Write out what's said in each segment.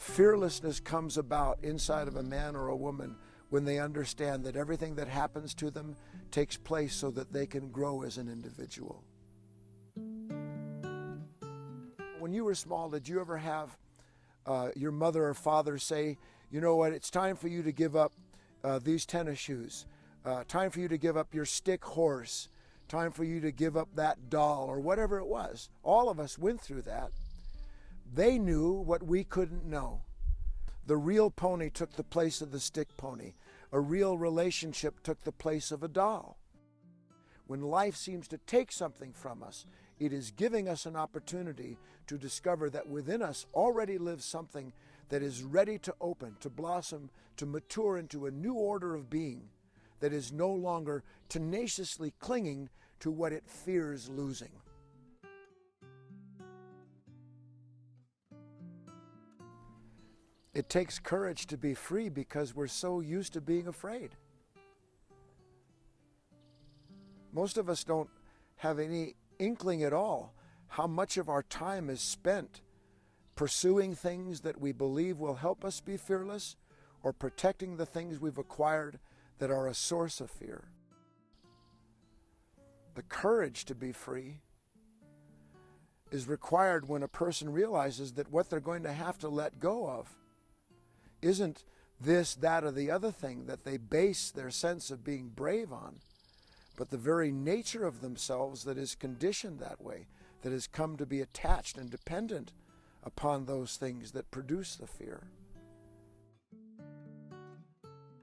Fearlessness comes about inside of a man or a woman when they understand that everything that happens to them takes place so that they can grow as an individual. When you were small, did you ever have your mother or father say, you know what, it's time for you to give up these tennis shoes, time for you to give up your stick horse, time for you to give up that doll, or whatever it was? All of us went through that. They knew what we couldn't know. The real pony took the place of the stick pony. A real relationship took the place of a doll. When life seems to take something from us, it is giving us an opportunity to discover that within us already lives something that is ready to open, to blossom, to mature into a new order of being that is no longer tenaciously clinging to what it fears losing. It takes courage to be free because we're so used to being afraid. Most of us don't have any inkling at all how much of our time is spent pursuing things that we believe will help us be fearless, or protecting the things we've acquired that are a source of fear. The courage to be free is required when a person realizes that what they're going to have to let go of isn't this, that, or the other thing that they base their sense of being brave on, but the very nature of themselves that is conditioned that way, that has come to be attached and dependent upon those things that produce the fear.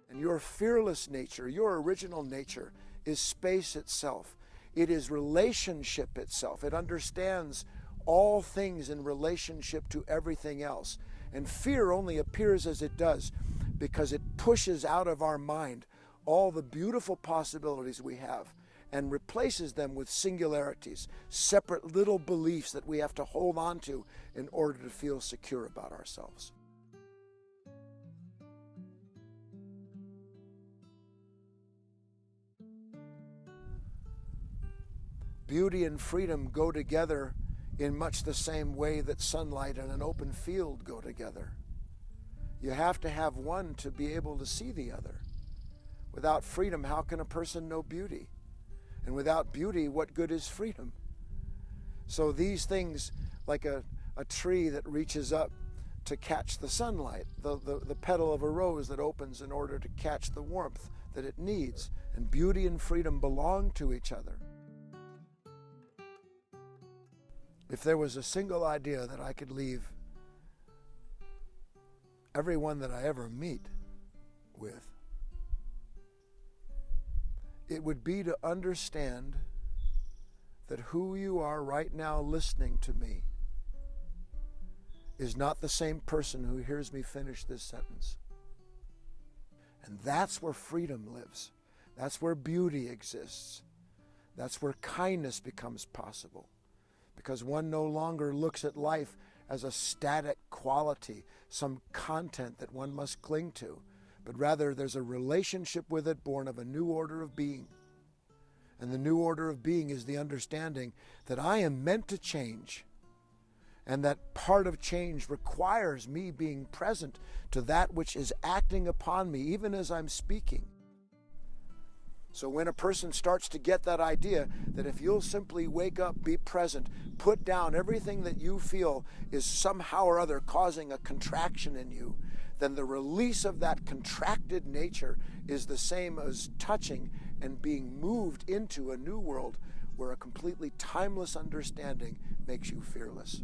And your fearless nature, your original nature, is space itself. It is relationship itself. It understands all things in relationship to everything else. And fear only appears as it does because it pushes out of our mind all the beautiful possibilities we have and replaces them with singularities, separate little beliefs that we have to hold on to in order to feel secure about ourselves. Beauty and freedom go together in much the same way that sunlight and an open field go together. You have to have one to be able to see the other. Without freedom, how can a person know beauty? And without beauty, what good is freedom? So these things, like a tree that reaches up to catch the sunlight, the petal of a rose that opens in order to catch the warmth that it needs, and beauty and freedom belong to each other. If there was a single idea that I could leave everyone that I ever meet with, it would be to understand that who you are right now listening to me is not the same person who hears me finish this sentence. And that's where freedom lives. That's where beauty exists. That's where kindness becomes possible. Because one no longer looks at life as a static quality, some content that one must cling to, but rather there's a relationship with it born of a new order of being. And the new order of being is the understanding that I am meant to change, and that part of change requires me being present to that which is acting upon me, even as I'm speaking. So when a person starts to get that idea that if you'll simply wake up, be present, put down everything that you feel is somehow or other causing a contraction in you, then the release of that contracted nature is the same as touching and being moved into a new world where a completely timeless understanding makes you fearless.